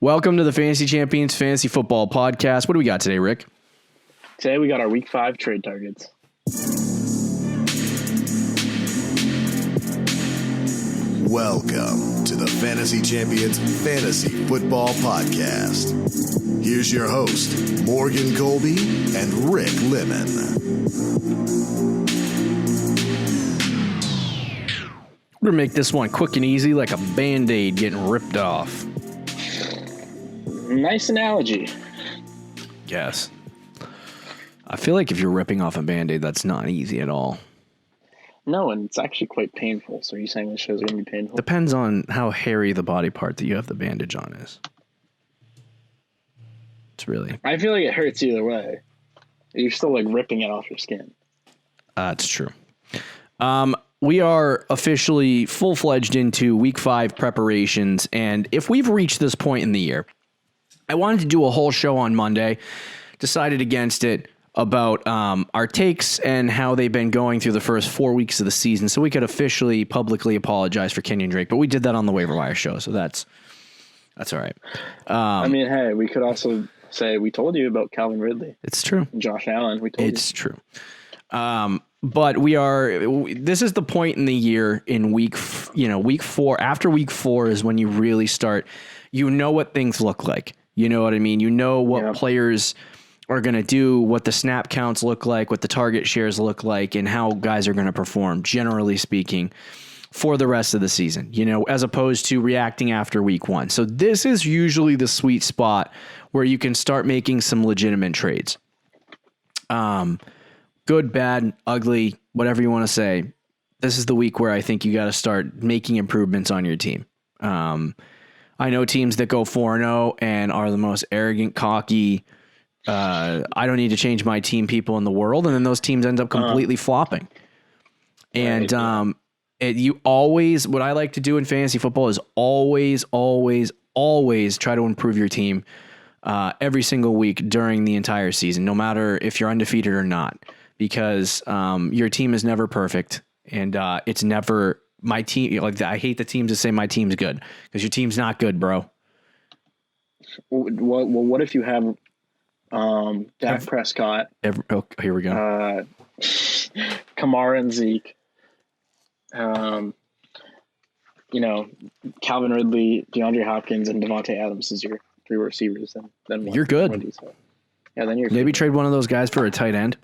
Welcome to the Fantasy Champions Fantasy Football Podcast. What do we got today, Rick? Today we got our Week 5 trade targets. Welcome to the Fantasy Champions Fantasy Football Podcast. Here's your host, Morgan Colby and Rick Lemon. We're going to make this one quick and easy like a Band-Aid getting ripped off. Nice analogy. Yes. I feel like if you're ripping off a Band-Aid, that's not easy at all. No, and it's actually quite painful. So are you saying this show's going to be painful? Depends on how hairy the body part that you have the bandage on is. It's really... I feel like it hurts either way. You're still like ripping it off your skin. It's true. We are officially full-fledged into Week 5 preparations, and if we've reached this point in the year, I wanted to do a whole show on Monday, decided against it, about our takes and how they've been going through the first 4 weeks of the season, so we could officially publicly apologize for Kenyon Drake, but we did that on the waiver wire show, so that's all right. I mean, hey, we could also say we told you about Calvin Ridley. It's true. And Josh Allen. We told you. It's true. But this is the point in the year in week 4. After week 4 is when you really start, what things look like. You know what I mean? You know what players are going to do, what the snap counts look like, what the target shares look like, and how guys are going to perform, generally speaking, for the rest of the season, as opposed to reacting after week 1. So this is usually the sweet spot where you can start making some legitimate trades. Good, bad, ugly, whatever you want to say. This is the week where I think you got to start making improvements on your team. I know teams that go 4-0 and are the most arrogant, cocky, I don't need to change my team people in the world. And then those teams end up completely flopping. And what I like to do in fantasy football is always try to improve your team every single week during the entire season, no matter if you're undefeated or not, because your team is never perfect. And it's never my team. Like, I hate the teams that say my team's good, because your team's not good, bro. Well, what if you have Dak Prescott? Here we go. Kamara and Zeke. Calvin Ridley, DeAndre Hopkins, and Devontae Adams is your 3 receivers. Then you're good. Yeah, then you're maybe good. Trade one of those guys for a tight end.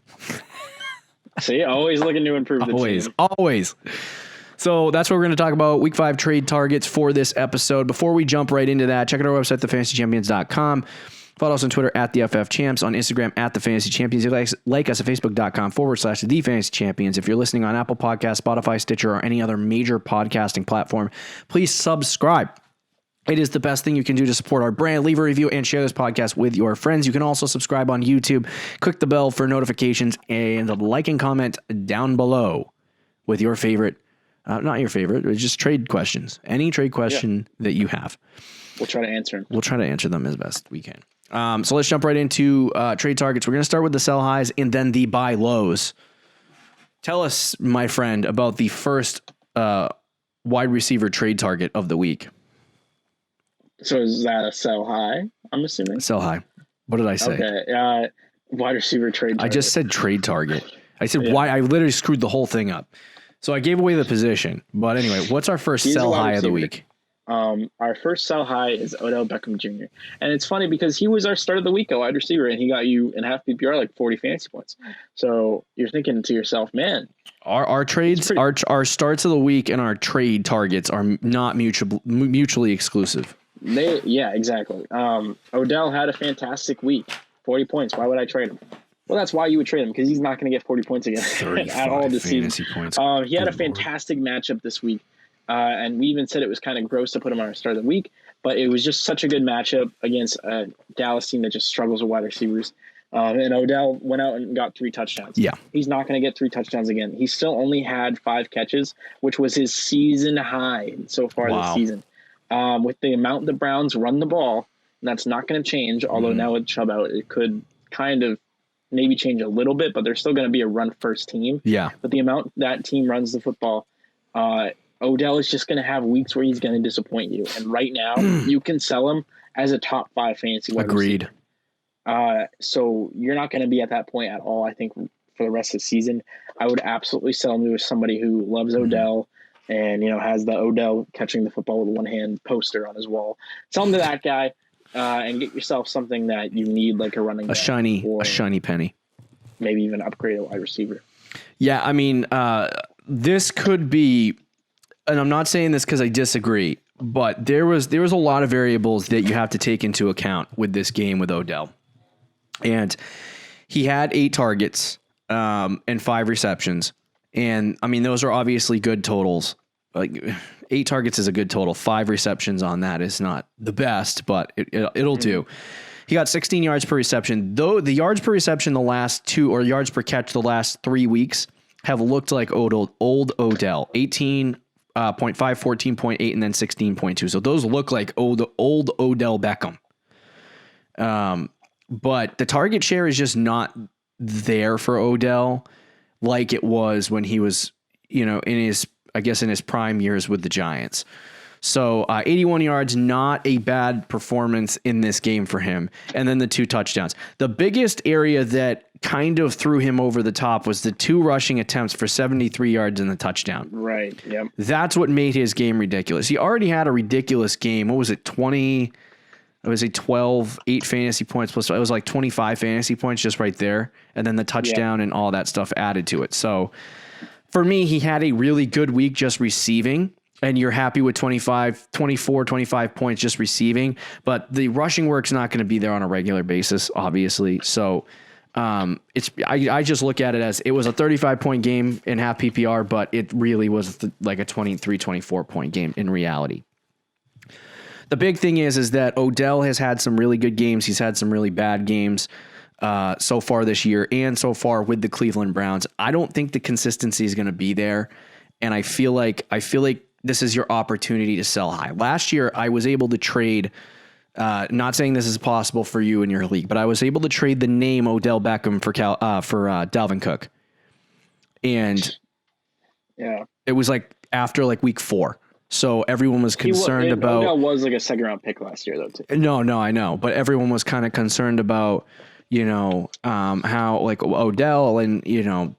See, always looking to improve the team. Always. So that's what we're going to talk about, Week 5 trade targets for this episode. Before we jump right into that, check out our website, thefantasychampions.com. Follow us on Twitter @TheFFChamps, on Instagram @TheFantasyChampions. Like us at Facebook.com/TheFantasyChampions. If you're listening on Apple Podcasts, Spotify, Stitcher, or any other major podcasting platform, please subscribe. It is the best thing you can do to support our brand. Leave a review and share this podcast with your friends. You can also subscribe on YouTube. Click the bell for notifications and like and comment down below with your favorite, not your favorite, just trade questions. Any trade question that you have. We'll try to answer them. We'll try to answer them as best we can. So let's jump right into trade targets. We're going to start with the sell highs and then the buy lows. Tell us, my friend, about the first wide receiver trade target of the week. So is that a sell high, I'm assuming? Sell high. What did I say? Okay. Wide receiver trade target. I just said trade target. I said why. I literally screwed the whole thing up. So I gave away the position. But anyway, what's our first sell high of the week? Our first sell high is Odell Beckham Jr. And it's funny because he was our start of the week, a wide receiver, and he got you in half PPR like 40 fantasy points. So you're thinking to yourself, man. Our trades, our starts of the week and our trade targets are not mutually exclusive. Yeah, exactly. Odell had a fantastic week, 40 points. Why would I trade him? Well, that's why you would trade him, because he's not going to get 40 points again at all this season. Points. He had a fantastic matchup this week. And we even said it was kind of gross to put him on our start of the week, but it was just such a good matchup against a Dallas team that just struggles with wide receivers. And Odell went out and got 3 touchdowns. Yeah. He's not going to get 3 touchdowns again. He still only had 5 catches, which was his season high so far this season. With the amount the Browns run the ball, and that's not going to change, although now with Chubb out, it could kind of maybe change a little bit, but they're still going to be a run-first team. Yeah. But the amount that team runs the football, Odell is just going to have weeks where he's going to disappoint you. And right now, you can sell him as a top 5 fantasy wide Agreed. receiver. So you're not going to be at that point at all, I think, for the rest of the season. I would absolutely sell him to somebody who loves Odell and, has the Odell catching the football with one hand poster on his wall. Sell him to that guy and get yourself something that you need, like a running back. A shiny penny. Maybe even upgrade a wide receiver. Yeah, I mean, this could be, and I'm not saying this because I disagree, but there was a lot of variables that you have to take into account with this game with Odell. And he had 8 targets and 5 receptions. And I mean, those are obviously good totals. Like 8 targets is a good total. 5 receptions on that is not the best, but it'll do. He got 16 yards per reception. Though the yards per reception the last 2 or yards per catch the last 3 weeks have looked like old Odell. 18.5, 14.8, and then 16.2. So those look like old Odell Beckham. But the target share is just not there for Odell like it was when he was, in his prime years with the Giants. So 81 yards, not a bad performance in this game for him. And then the 2 touchdowns. The biggest area that kind of threw him over the top was the 2 rushing attempts for 73 yards and the touchdown. Right. Yep. That's what made his game ridiculous. He already had a ridiculous game. What was it? 12, 8 fantasy points plus. It was like 25 fantasy points just right there. And then the touchdown and all that stuff added to it. So for me, he had a really good week just receiving. And you're happy with 24, 25 points just receiving. But the rushing work's not going to be there on a regular basis, obviously. So I just look at it as it was a 35-point game in half PPR, but it really was like a 23, 24-point game in reality. The big thing is that Odell has had some really good games. He's had some really bad games so far this year and so far with the Cleveland Browns. I don't think the consistency is going to be there. And I feel like this is your opportunity to sell high. Last year, I was able to trade, not saying this is possible for you in your league, but I was able to trade the name Odell Beckham for Dalvin Cook. And it was like after like week 4. So everyone was concerned about. Odell was like a 2nd-round pick last year, though, too. No, I know. But everyone was kind of concerned about, how like Odell and,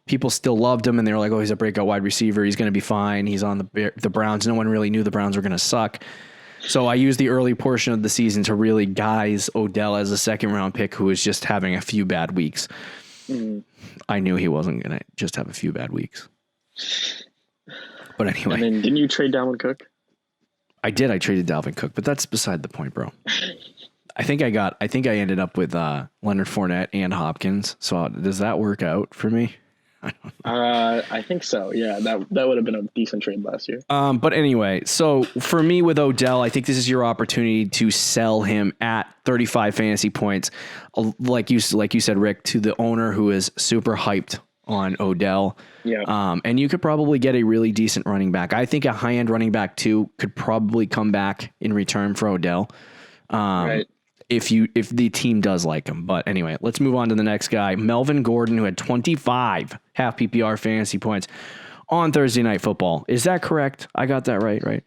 people still loved him and they were like, oh, he's a breakout wide receiver. He's going to be fine. He's on the Browns. No one really knew the Browns were going to suck. So I used the early portion of the season to really guise Odell as a 2nd-round pick who was just having a few bad weeks. I knew he wasn't going to just have a few bad weeks. But anyway. And then didn't you trade Dalvin Cook? I did. I traded Dalvin Cook, but that's beside the point, bro. I think I ended up with Leonard Fournette and Hopkins. So does that work out for me? I don't know. I think so. Yeah, that would have been a decent trade last year. But anyway, so for me with Odell, I think this is your opportunity to sell him at 35 fantasy points, like you said, Rick, to the owner who is super hyped on Odell. Yeah. And you could probably get a really decent running back. I think a high-end running back too could probably come back in return for Odell. Right. If the team does like him. But anyway, let's move on to the next guy, Melvin Gordon, who had 25 half PPR fantasy points on Thursday Night Football. Is that correct? I got that right?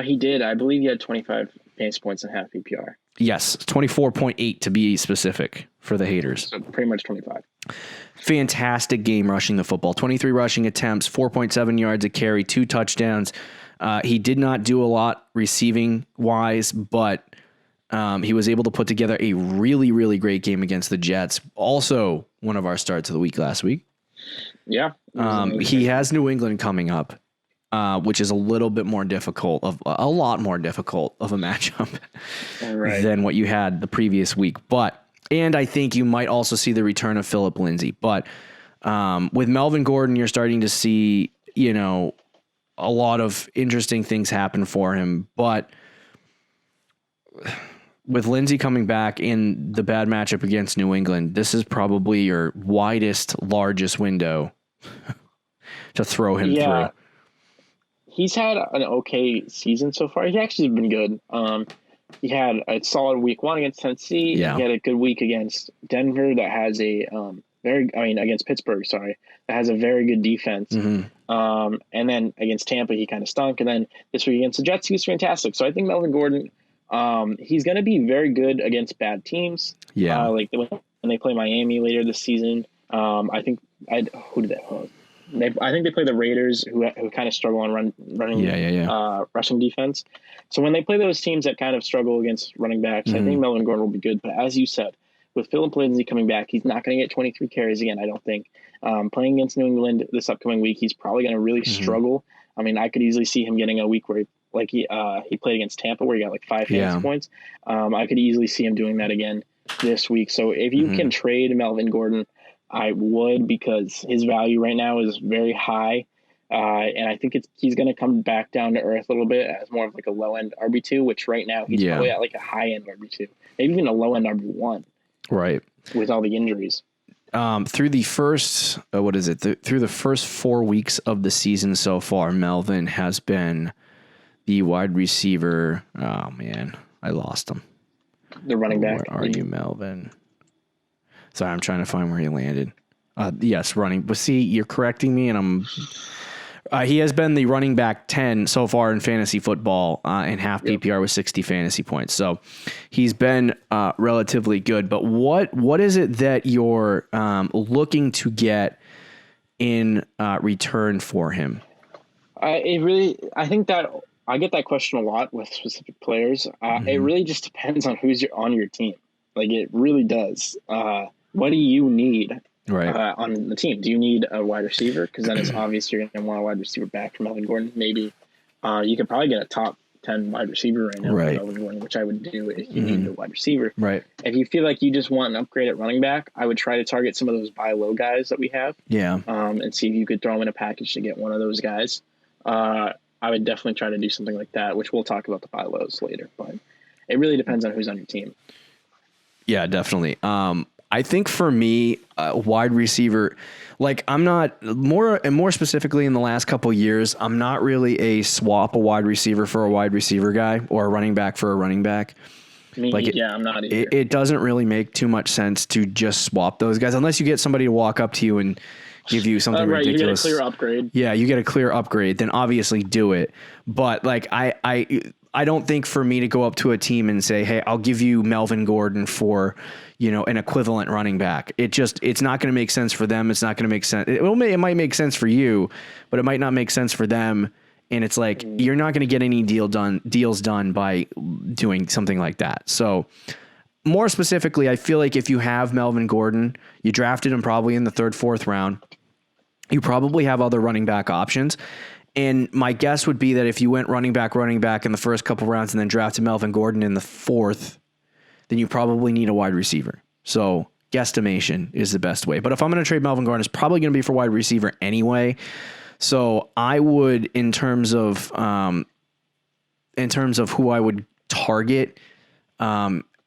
He did. I believe he had 25 fantasy points in half PPR. Yes, 24.8 to be specific for the haters. So pretty much 25. Fantastic game rushing the football. 23 rushing attempts, 4.7 yards a carry, 2 touchdowns. He did not do a lot receiving wise, but he was able to put together a really, really great game against the Jets. Also, one of our starts of the week last week. Yeah. He has New England coming up, which is a lot more difficult of a matchup than what you had the previous week. And I think you might also see the return of Phillip Lindsay. But with Melvin Gordon, you're starting to see, a lot of interesting things happen for him. But with Lindsay coming back in the bad matchup against New England, this is probably your largest window to throw him through. He's had an okay season so far. He's actually been good. He had a solid week 1 against Tennessee. Yeah. He had a good week against Denver that has against Pittsburgh, that has a very good defense. Mm-hmm. And then against Tampa, he kind of stunk. And then this week against the Jets, he was fantastic. So I think Melvin Gordon, he's going to be very good against bad teams. Yeah. Like when they play Miami later this season. I think who did they? I think they play the Raiders, who kind of struggle on running rushing defense. So when they play those teams that kind of struggle against running backs, I think Melvin Gordon will be good. But as you said, with Philip Lindsay coming back, he's not going to get 23 carries again, I don't think. Playing against New England this upcoming week, he's probably going to really struggle. I mean, I could easily see him getting a week where he played against Tampa where he got like 5 fantasy points. I could easily see him doing that again this week. So if you can trade Melvin Gordon, I would, because his value right now is very high. And I think he's going to come back down to earth a little bit as more of like a low end RB2, which right now he's probably at like a high end RB2, maybe even a low end RB1. Right. With all the injuries. Through the first, through the first 4 weeks of the season so far, Melvin has been the wide receiver. Oh man, I lost him. The running back. Where are you, Melvin? Sorry, I'm trying to find where he landed. Yes, running. But see, you're correcting me, and he has been the running back 10 so far in fantasy football in half PPR with 60 fantasy points. So he's been relatively good. But what is it that you're looking to get in return for him? I think that I get that question a lot with specific players. It really just depends on who's on your team. Like, it really does. What do you need on the team? Do you need a wide receiver? Because then it's obvious you're going to want a wide receiver back from Melvin Gordon. Maybe you could probably get a top 10 wide receiver right now from Melvin Gordon, which I would do if you need a wide receiver. Right. If you feel like you just want an upgrade at running back, I would try to target some of those buy low guys that we have. Yeah. And see if you could throw them in a package to get one of those guys. I would definitely try to do something like that, which we'll talk about the buy lows later. But it really depends on who's on your team. Yeah, definitely. I think for me, wide receiver, like I'm not more specifically in the last couple of years, I'm not really a swap a wide receiver for a wide receiver guy or a running back for a running back. I'm not either. It doesn't really make too much sense to just swap those guys unless you get somebody to walk up to you and give you something ridiculous. You get a clear upgrade. Yeah, you get a clear upgrade, then obviously do it. But like I don't think for me to go up to a team and say, hey, I'll give you Melvin Gordon for, an equivalent running back. It's not going to make sense for them. It's not going to make sense. It might make sense for you, but it might not make sense for them. And it's like, you're not going to get any deals done by doing something like that. So more specifically, I feel like if you have Melvin Gordon, you drafted him probably in the 3rd, 4th round, you probably have other running back options. And my guess would be that if you went running back in the first couple rounds and then drafted Melvin Gordon in the 4th, then you probably need a wide receiver. So guesstimation is the best way. But if I'm going to trade Melvin Gordon, it's probably going to be for wide receiver anyway. So I would, in terms of who I would target,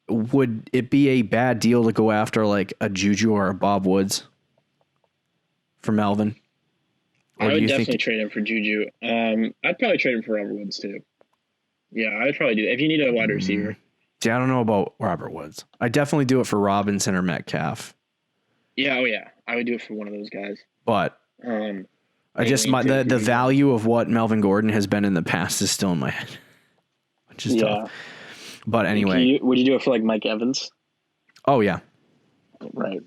would it be a bad deal to go after like a Juju or a Bob Woods for Melvin? I would definitely trade him for Juju. I'd probably trade him for Robert Woods too. Yeah, I would probably do that if you need a wide receiver. Yeah, I don't know about Robert Woods. I definitely do it for Robinson or Metcalf. Yeah, I would do it for one of those guys. But I just the value of what Melvin Gordon has been in the past is still in my head, which is tough. But anyway, would you do it for like Mike Evans? Oh yeah, right.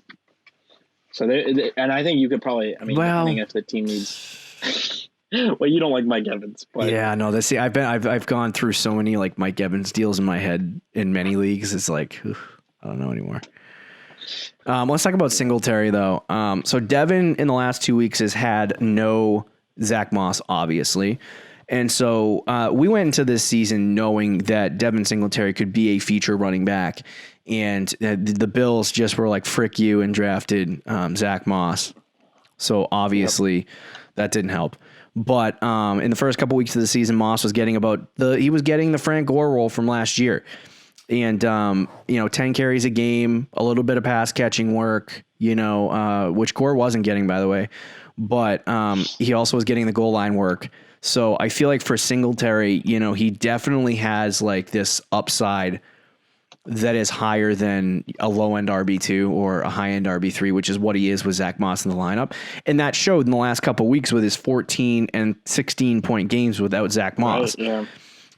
So and I think you could probably. Depending if the team needs. Well, you don't like Mike Evans, but yeah, no. I've gone through so many like Mike Evans deals in my head in many leagues. It's like I don't know anymore. Let's talk about Singletary though. So Devin in the last 2 weeks has had no Zach Moss, obviously. And so we went into this season knowing that Devin Singletary could be a feature running back. And the Bills just were like, frick you, and drafted Zach Moss. So obviously that didn't help. But in the first couple weeks of the season, Moss was getting the Frank Gore role from last year. And, 10 carries a game, a little bit of pass catching work, which Gore wasn't getting, by the way. But he also was getting the goal line work. So I feel like for Singletary, he definitely has like this upside that is higher than a low end RB2 or a high end RB3, which is what he is with Zach Moss in the lineup. And that showed in the last couple of weeks with his 14 and 16 point games without Zach Moss. Right, yeah.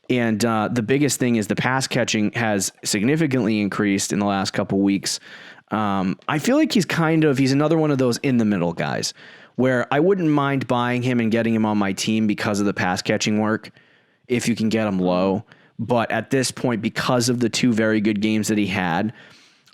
And the biggest thing is the pass catching has significantly increased in the last couple of weeks. I feel like he's another one of those in the middle guys where I wouldn't mind buying him and getting him on my team because of the pass catching work if you can get him low. But at this point, because of the two very good games that he had,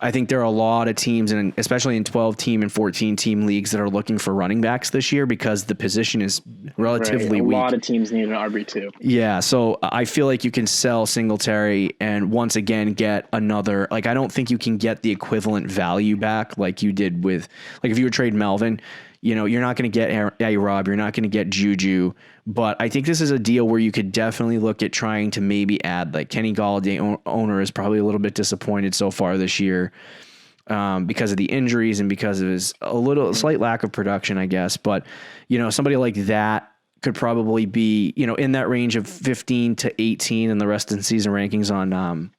I think there are a lot of teams, and especially in 12-team and 14-team leagues, that are looking for running backs this year because the position is relatively weak. A lot of teams need an RB2. Yeah, so I feel like you can sell Singletary and once again get another. Like, I don't think you can get the equivalent value back like you did with, like, if you would trade Melvin. You know, you're not going to get A-Rob, you're not going to get Juju, but I think this is a deal where you could definitely look at trying to maybe add, like, Kenny Golladay. Owner is probably a little bit disappointed so far this year because of the injuries and because of his slight lack of production, I guess. But, you know, somebody like that could probably be, you know, in that range of 15 to 18 in the rest of the season rankings on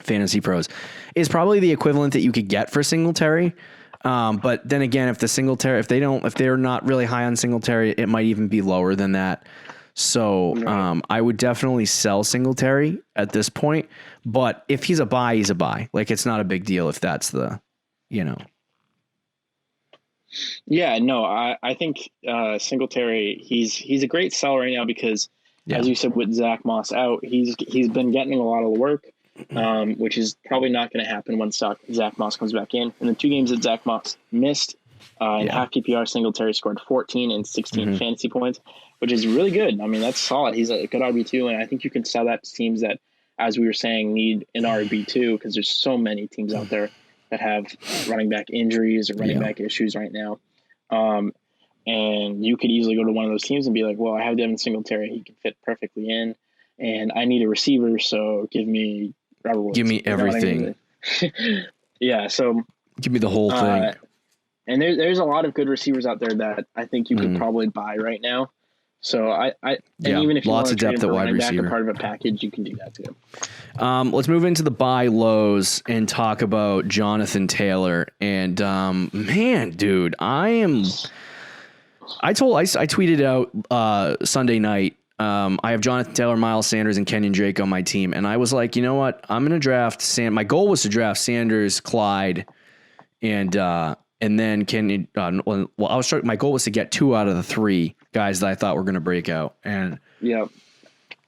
Fantasy Pros is probably the equivalent that you could get for Singletary. But then again, if they're not really high on Singletary, it might even be lower than that. So, I would definitely sell Singletary at this point, but if he's a buy, he's a buy. Like, it's not a big deal if that's the, you know. Yeah, no, I think Singletary, he's a great sell right now because, as you said, with Zach Moss out, he's been getting a lot of work. Which is probably not going to happen when Zach Moss comes back in. In the two games that Zach Moss missed, in half PPR, Singletary scored 14 and 16 fantasy points, which is really good. I mean, that's solid. He's a good RB2, and I think you can sell that to teams that, as we were saying, need an RB2 because there's so many teams out there that have running back injuries or running back issues right now. And you could easily go to one of those teams and be like, well, I have Devin Singletary. He can fit perfectly in, and I need a receiver, so give me everything. Yeah, so give me the whole thing. And there's a lot of good receivers out there that I think you could probably buy right now. So and even if you want to trade him for running back or part of a package, you can do that too. Let's move into the buy lows and talk about Jonathan Taylor. And man, dude, I tweeted out Sunday night. I have Jonathan Taylor, Miles Sanders, and Kenyon Drake on my team. And I was like, you know what? I'm going to draft my goal was to draft Sanders, Clyde, and then Kenyon. My goal was to get 2 out of the 3 guys that I thought were going to break out. And, you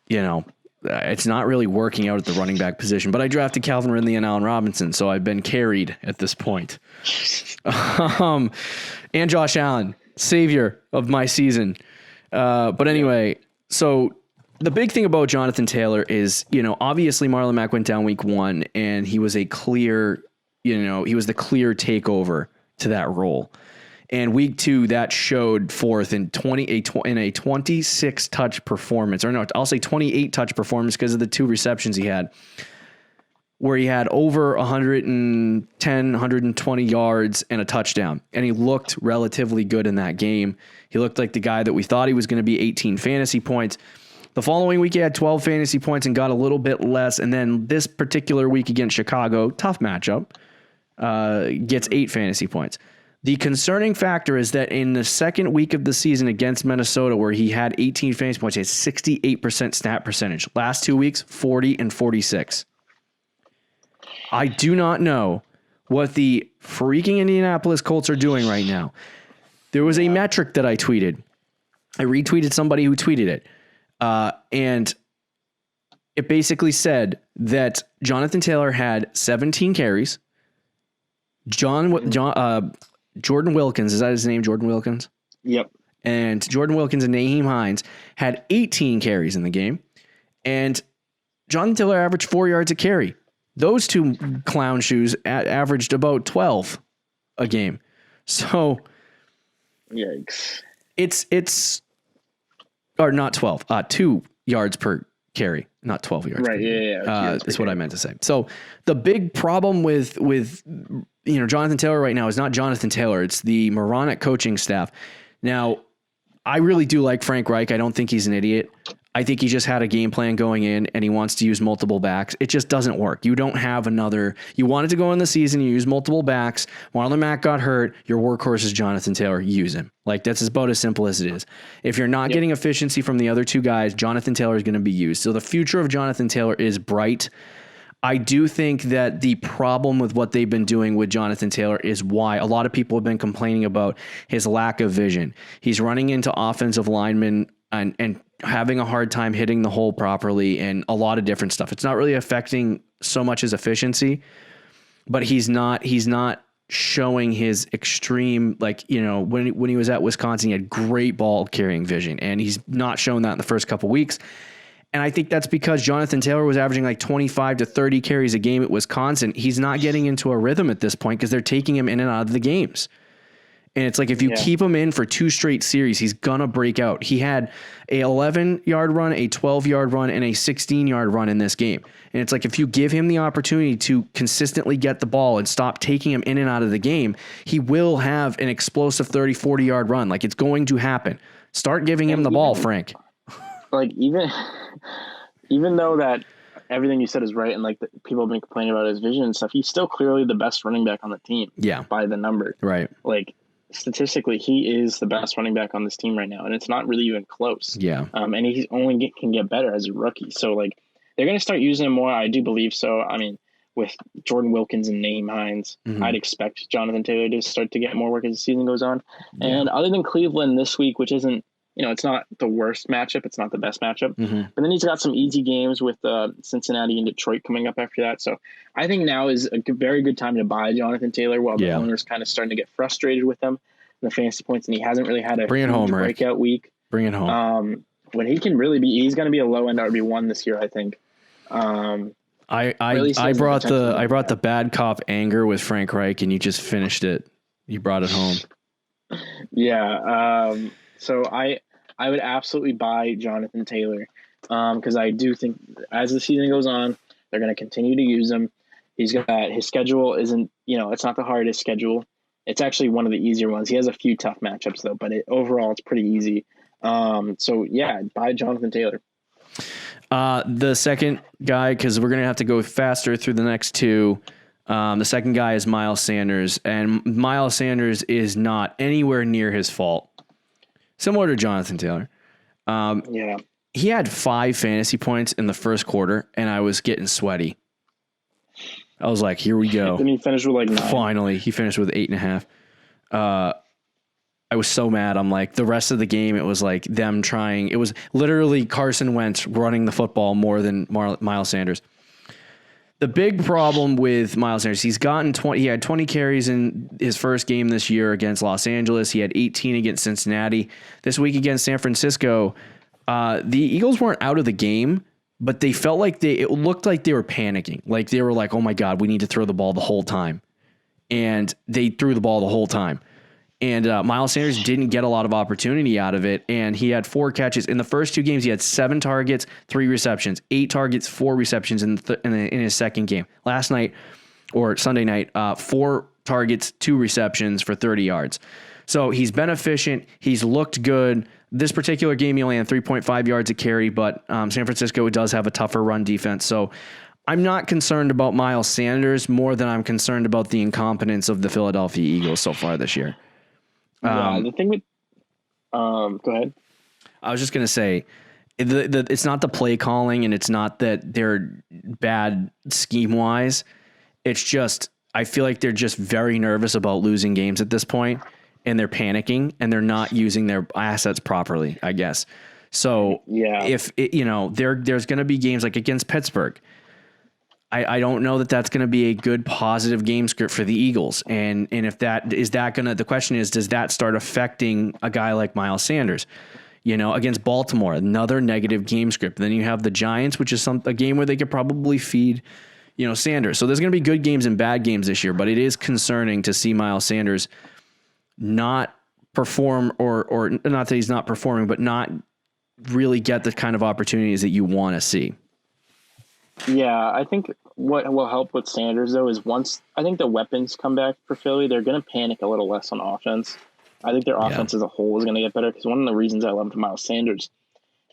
know, it's not really working out at the running back position, but I drafted Calvin Ridley and Allen Robinson. So I've been carried at this point. And Josh Allen, savior of my season. But anyway, so the big thing about Jonathan Taylor is, you know, obviously Marlon Mack went down week 1 and he was the clear takeover to that role. And week 2, that showed forth in a 26 touch performance, or no, I'll say 28 touch performance because of the 2 receptions he had, where he had over 110, 120 yards and a touchdown. And he looked relatively good in that game. He looked like the guy that we thought he was going to be. 18 fantasy points. The following week, he had 12 fantasy points and got a little bit less. And then this particular week against Chicago, tough matchup, gets 8 fantasy points. The concerning factor is that in the second week of the season against Minnesota, where he had 18 fantasy points, he had 68% snap percentage. Last 2 weeks, 40 and 46. I do not know what the freaking Indianapolis Colts are doing right now. There was a metric that I tweeted. I retweeted somebody who tweeted it. And it basically said that Jonathan Taylor had 17 carries. Jordan Wilkins, is that his name, Jordan Wilkins? Yep. And Jordan Wilkins and Naheem Hines had 18 carries in the game. And Jonathan Taylor averaged 4 yards a carry. Those 2 clown shoes averaged about 12 a game. So yikes. It's or not 12, 2 yards per carry, not 12 yards. Right. Yeah. That's what I meant to say. So the big problem with Jonathan Taylor right now is not Jonathan Taylor. It's the moronic coaching staff. Now, I really do like Frank Reich. I don't think he's an idiot. I think he just had a game plan going in and he wants to use multiple backs. It just doesn't work. You don't have you wanted to go in the season, you use multiple backs. Marlon Mack got hurt. Your workhorse is Jonathan Taylor. Use him. Like, that's about as simple as it is. If you're not getting efficiency from the other two guys, Jonathan Taylor is going to be used. So the future of Jonathan Taylor is bright. I do think that the problem with what they've been doing with Jonathan Taylor is why a lot of people have been complaining about his lack of vision. He's running into offensive linemen and having a hard time hitting the hole properly and a lot of different stuff. It's not really affecting so much his efficiency, but he's not showing his extreme, like, you know, when he was at Wisconsin, he had great ball carrying vision, and he's not shown that in the first couple weeks. And I think that's because Jonathan Taylor was averaging like 25 to 30 carries a game at Wisconsin. He's not getting into a rhythm at this point because they're taking him in and out of the games. And it's like, if you keep him in for 2 straight series, he's going to break out. He had a 11-yard run, a 12-yard run, and a 16-yard run in this game. And it's like, if you give him the opportunity to consistently get the ball and stop taking him in and out of the game, he will have an explosive 30, 40-yard run. Like, it's going to happen. Start giving him the ball, Frank. Like, even though that everything you said is right, and like people have been complaining about his vision and stuff, he's still clearly the best running back on the team. Yeah, by the number. Right. Like, statistically, he is the best running back on this team right now, and it's not really even close. Yeah. And he's only can get better as a rookie. So like, they're going to start using him more. I do believe so. I mean, with Jordan Wilkins and Naeem Hines, I'd expect Jonathan Taylor to start to get more work as the season goes on. Yeah. And other than Cleveland this week, which isn't, you know, it's not the worst matchup. It's not the best matchup. But then he's got some easy games with Cincinnati and Detroit coming up after that. So I think now is a very good time to buy Jonathan Taylor while the owner's kind of starting to get frustrated with him in the fantasy points, and he hasn't really had a breakout week. Bring it home. When he can really be, he's going to be a low end RB1 this year, I think. I brought the bad cop anger with Frank Reich, and you just finished it. You brought it home. Yeah. So I would absolutely buy Jonathan Taylor because I do think as the season goes on, they're going to continue to use him. He's got his schedule isn't, you know, it's not the hardest schedule. It's actually one of the easier ones. He has a few tough matchups though, but overall it's pretty easy. So yeah, buy Jonathan Taylor. The second guy, because we're going to have to go faster through the next two. The second guy is Miles Sanders, and Miles Sanders is not anywhere near his fault. Similar to Jonathan Taylor. He had 5 fantasy points in the first quarter, and I was getting sweaty. I was like, here we go. Then he finished with like 9. Finally, he finished with 8.5. I was so mad. I'm like, the rest of the game, it was like them trying. It was literally Carson Wentz running the football more than Miles Sanders. The big problem with Miles Sanders, he had 20 carries in his first game this year against Los Angeles. He had 18 against Cincinnati. This week against San Francisco, the Eagles weren't out of the game, but they felt like it looked like they were panicking. Like they were like, oh my God, we need to throw the ball the whole time. And they threw the ball the whole time. And Miles Sanders didn't get a lot of opportunity out of it, and he had 4 catches. In the first 2 games, he had 7 targets, 3 receptions, 8 targets, 4 receptions in his second game. Last night, or Sunday night, 4 targets, 2 receptions for 30 yards. So he's been efficient. He's looked good. This particular game, he only had 3.5 yards a carry, but San Francisco does have a tougher run defense. So I'm not concerned about Miles Sanders more than I'm concerned about the incompetence of the Philadelphia Eagles so far this year. The thing with, go ahead. I was just going to say, it's not the play calling, and it's not that they're bad scheme wise. It's just, I feel like they're just very nervous about losing games at this point, and they're panicking, and they're not using their assets properly, I guess. So if there's going to be games like against Pittsburgh, I don't know that that's going to be a good positive game script for the Eagles. And if the question is, does that start affecting a guy like Miles Sanders? Against Baltimore, another negative game script. Then you have the Giants, which is a game where they could probably feed, Sanders. So there's going to be good games and bad games this year, but it is concerning to see Miles Sanders not perform or not that he's not performing, but not really get the kind of opportunities that you want to see. Yeah, I think what will help with Sanders, though, is once I think the weapons come back for Philly, they're going to panic a little less on offense. I think their offense as a whole is going to get better because one of the reasons I loved Miles Sanders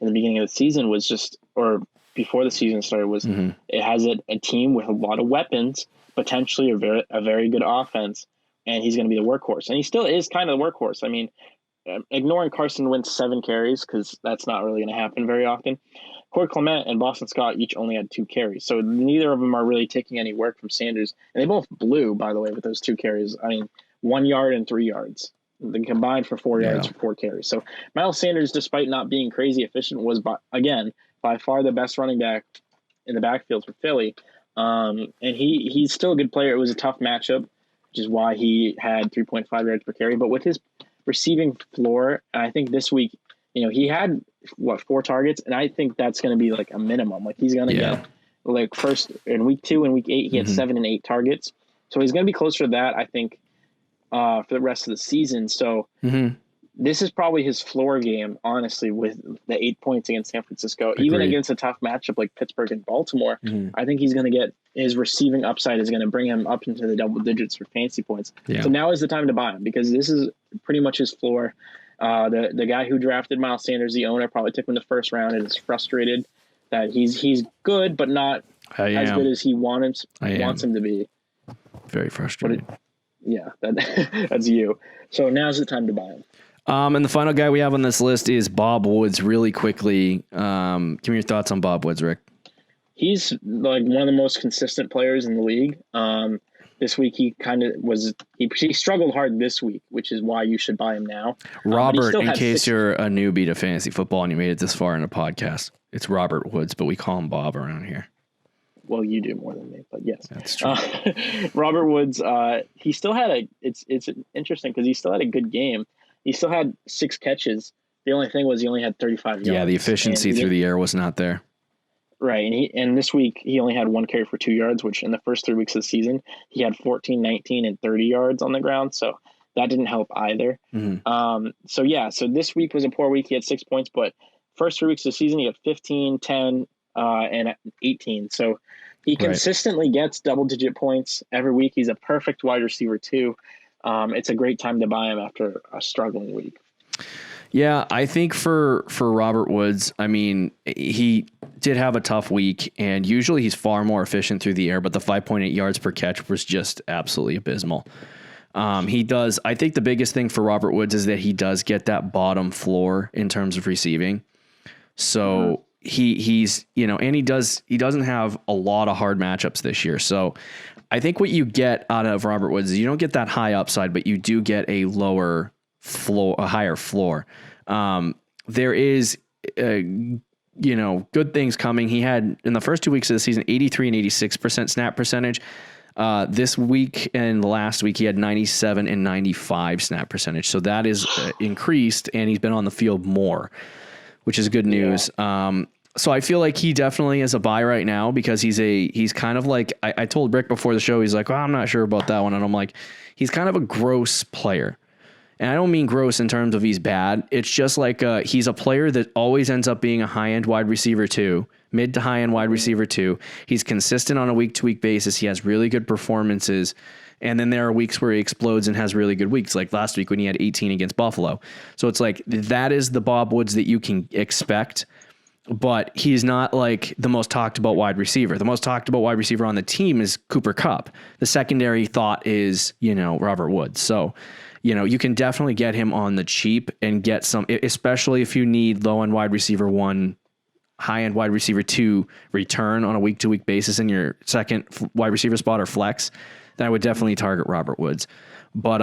in the beginning of the season was just, or before the season started, was it has a team with a lot of weapons, potentially a very good offense, and he's going to be the workhorse. And he still is kind of the workhorse. I mean, ignoring Carson Wentz 7 carries, because that's not really going to happen very often. Corey Clement and Boston Scott each only had 2 carries. So neither of them are really taking any work from Sanders. And they both blew, by the way, with those 2 carries. I mean, 1 yard and 3 yards. They combined for 4 yards for 4 carries. So Miles Sanders, despite not being crazy efficient, was, by far the best running back in the backfield for Philly. And he's still a good player. It was a tough matchup, which is why he had 3.5 yards per carry. But with his receiving floor, I think this week, he had 4 targets, and I think that's going to be like a minimum. Like he's going to get like first in week 2 and week 8, he had 7 and 8 targets. So he's going to be closer to that, I think, for the rest of the season. So this is probably his floor game, honestly, with the 8 points against San Francisco. Agreed. Even against a tough matchup like Pittsburgh and Baltimore, I think he's going to get his receiving upside is going to bring him up into the double digits for fantasy points. Yeah. So now is the time to buy him, because this is pretty much his floor. The guy who drafted Miles Sanders, the owner, probably took him in the first round and is frustrated that he's good, but not as good as he wants him to be. Very frustrated. That's you. So now's the time to buy him. And the final guy we have on this list is Bob Woods. Really quickly, give me your thoughts on Bob Woods, Rick. He's like one of the most consistent players in the league. This week he kind of was he struggled hard this week, which is why you should buy him now. Robert, in case you're a newbie to fantasy football and you made it this far in a podcast, it's Robert Woods, but we call him Bob around here. Well, you do more than me, but yes, that's true. Robert Woods, he still had it's interesting because he still had a good game. He still had 6 catches. The only thing was he only had 35 yards. Yeah, the efficiency through the air was not there. Right, and this week he only had 1 carry for 2 yards, which in the first 3 weeks of the season he had 14, 19, and 30 yards on the ground. So that didn't help either. So this week was a poor week. He had 6 points, but first 3 weeks of the season he had 15, 10, and 18. So he consistently gets double-digit points every week. He's a perfect wide receiver too. It's a great time to buy him after a struggling week. Yeah, I think for Robert Woods, I mean, he did have a tough week, and usually he's far more efficient through the air, but the 5.8 yards per catch was just absolutely abysmal. I think the biggest thing for Robert Woods is that he does get that bottom floor in terms of receiving. So he's, and he doesn't have a lot of hard matchups this year. So I think what you get out of Robert Woods is you don't get that high upside, but you do get a higher floor. There is, good things coming. He had in the first 2 weeks of the season, 83 and 86% snap percentage. This week and last week, he had 97 and 95 snap percentage. So that is increased, and he's been on the field more, which is good news. So I feel like he definitely is a buy right now because he's kind of like, I told Rick before the show, he's like, well, I'm not sure about that one. And I'm like, he's kind of a gross player. And I don't mean gross in terms of he's bad. It's just like he's a player that always ends up being a high-end wide receiver too, mid to high-end wide receiver too. He's consistent on a week-to-week basis. He has really good performances. And then there are weeks where he explodes and has really good weeks, like last week when he had 18 against Buffalo. So it's like that is the Bob Woods that you can expect. But he's not like the most talked about wide receiver. The most talked about wide receiver on the team is Cooper Kupp. The secondary thought is, Robert Woods. So, you can definitely get him on the cheap and get some, especially if you need low end wide receiver 1, high end wide receiver 2 return on a week to week basis in your second wide receiver spot or flex. Then I would definitely target Robert Woods. But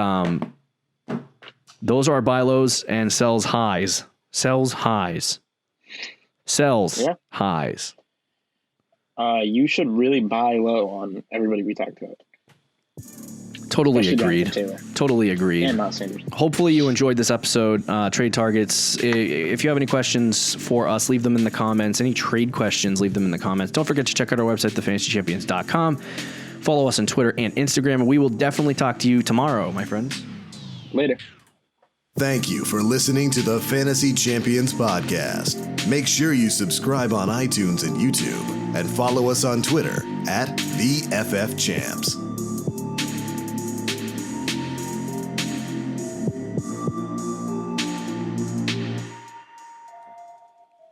those are our buy lows and sells highs. Sells highs. You should really buy low on everybody we talked about. Totally agreed. Totally agreed. And Miles Sanders. Hopefully you enjoyed this episode. Trade targets. If you have any questions for us, leave them in the comments. Any trade questions, leave them in the comments. Don't forget to check out our website, thefantasychampions.com. Follow us on Twitter and Instagram, and we will definitely talk to you tomorrow, my friends. Later. Thank you for listening to the Fantasy Champions Podcast. Make sure you subscribe on iTunes and YouTube and follow us on Twitter @TheFFChamps.